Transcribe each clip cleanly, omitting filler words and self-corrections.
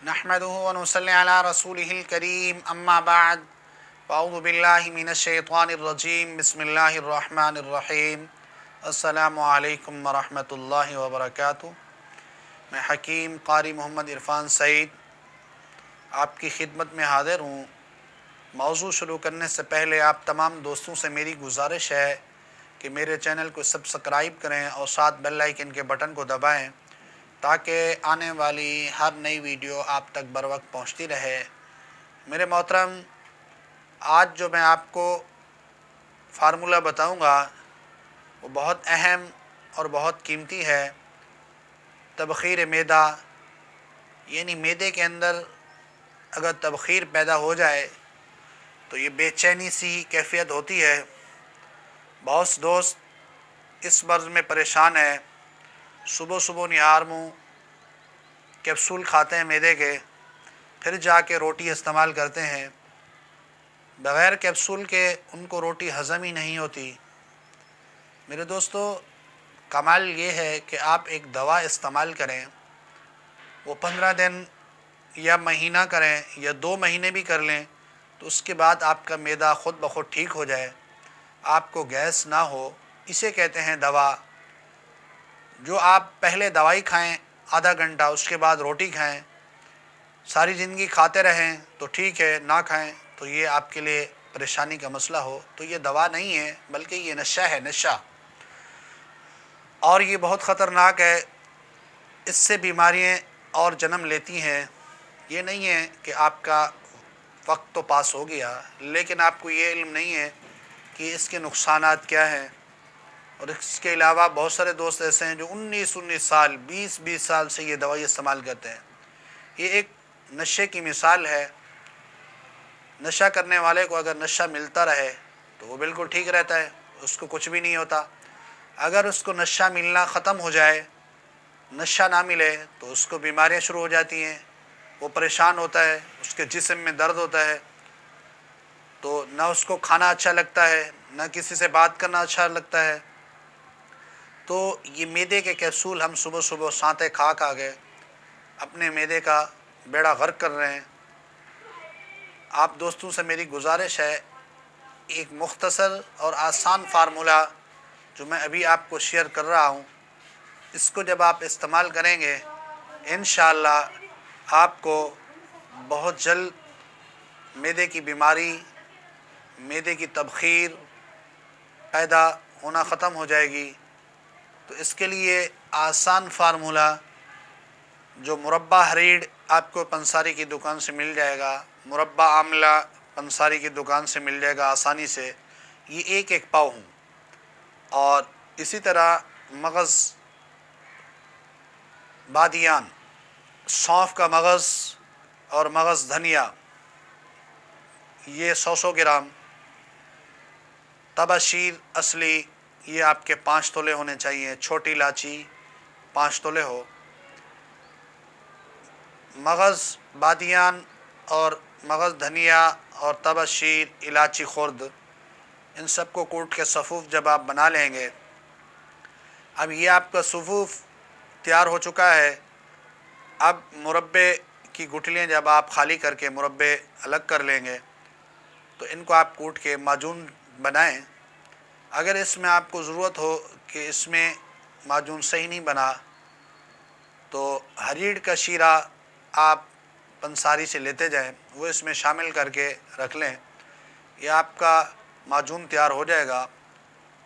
नहमदुहु व नुसल्ली अला रसूलिहिल करीम अम्मा बाद फ़अऊज़ु बिल्लाहि मिनश्शैतानिर रजीम बिस्मिल्लाहिर रहमानिर रहीम अस्सलामु अलैकुम व रहमतुल्लाहि व बरकातुहू। मैं हकीम क़ारी मोहम्मद इरफ़ान सईद आपकी खिदमत में हाज़िर हूँ। मौज़ू शुरू करने से पहले आप तमाम दोस्तों से मेरी गुजारिश है कि मेरे चैनल को सब्सक्राइब करें और साथ बेल आइकन के बटन को दबाएं ताकि आने वाली हर नई वीडियो आप तक बर वक्त पहुँचती रहे। मेरे मोहतरम, आज जो मैं आपको फ़ार्मूला बताऊंगा वो बहुत अहम और बहुत कीमती है। तबख़ीर मैदा, यानी मैदे के अंदर अगर तबख़ीर पैदा हो जाए तो ये बेचैनी सी कैफ़ियत होती है। बहुत से दोस्त इस मर्ज़ में परेशान है। सुबह सुबह निहार मुँह कैप्सूल खाते हैं मैदे के, फिर जाके रोटी इस्तेमाल करते हैं। बग़ैर कैप्सूल के उनको रोटी हज़म ही नहीं होती। मेरे दोस्तों, कमाल ये है कि आप एक दवा इस्तेमाल करें, वो 15 दिन या महीना करें या 2 महीने भी कर लें, तो उसके बाद आपका मैदा ख़ुद ब खुद ठीक हो जाए, आपको गैस ना हो। इसे कहते हैं दवा। जो आप पहले दवाई खाएं आधा घंटा, उसके बाद रोटी खाएं, सारी ज़िंदगी खाते रहें तो ठीक है, ना खाएं तो ये आपके लिए परेशानी का मसला हो, तो ये दवा नहीं है बल्कि ये नशा है, नशा। और ये बहुत ख़तरनाक है। इससे बीमारियां और जन्म लेती हैं। ये नहीं है कि आपका वक्त तो पास हो गया, लेकिन आपको ये इल्म नहीं है कि इसके नुकसानात क्या हैं। और इसके अलावा बहुत सारे दोस्त ऐसे हैं जो 19-19 साल 20-20 साल से ये दवाई इस्तेमाल करते हैं। ये एक नशे की मिसाल है। नशा करने वाले को अगर नशा मिलता रहे तो वो बिल्कुल ठीक रहता है, उसको कुछ भी नहीं होता। अगर उसको नशा मिलना ख़त्म हो जाए, नशा ना मिले, तो उसको बीमारियां शुरू हो जाती हैं। वो परेशान होता है, उसके जिस्म में दर्द होता है, तो ना उसको खाना अच्छा लगता है, ना किसी से बात करना अच्छा लगता है। तो ये मैदे के कैप्सूल हम सुबह सुबह सांते खा के अपने मैदे का बेड़ा गर्क कर रहे हैं। आप दोस्तों से मेरी गुजारिश है, एक मुख्तसर और आसान फार्मूला जो मैं अभी आपको शेयर कर रहा हूँ, इसको जब आप इस्तेमाल करेंगे, इंशाअल्लाह आपको बहुत जल्द मैदे की बीमारी, मैदे की तबख़ीर पैदा होना ख़त्म हो जाएगी। तो इसके लिए आसान फार्मूला जो मुरब्बा हरीड़ आपको पंसारी की दुकान से मिल जाएगा, मुरब्बा आमला पंसारी की दुकान से मिल जाएगा आसानी से। ये एक पाव हूँ। और इसी तरह मगज़ बादियान, सौंफ का मगज़ और मगज़ धनिया, ये 100 ग्राम। तबाशीर असली, ये आपके 5 तोले होने चाहिए। छोटी इलाची 5 तोले हो। मगज़ बादियान और मगज़ धनिया और तबाशीर, इलाची खुर्द, इन सब को कूट के सफ़ूफ़ जब आप बना लेंगे, अब ये आपका सफ़ूफ़ तैयार हो चुका है। अब मुरब्बे की गुठलियाँ जब आप खाली करके मुरब्बे अलग कर लेंगे, तो इनको आप कूट के माजून बनाएं। अगर इसमें आपको ज़रूरत हो कि इसमें माजून सही नहीं बना, तो हरीड़ का शीरा आप पंसारी से लेते जाएं, वो इसमें शामिल करके रख लें। यह आपका माजून तैयार हो जाएगा।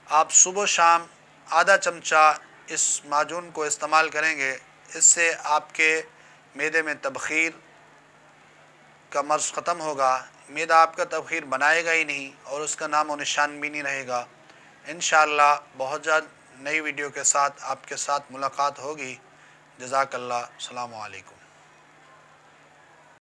आप सुबह शाम आधा चमचा इस माजून को इस्तेमाल करेंगे। इससे आपके मैदे में तबख़ीर का मर्ज़ ख़त्म होगा। मैदा आपका तबख़ीर बनाएगा ही नहीं और उसका नाम और निशान भी नहीं रहेगा। इंशाअल्लाह बहुत जल्द नई वीडियो के साथ आपके साथ मुलाकात होगी। जज़ाकल्लाह। अस्सलामु अलैकुम।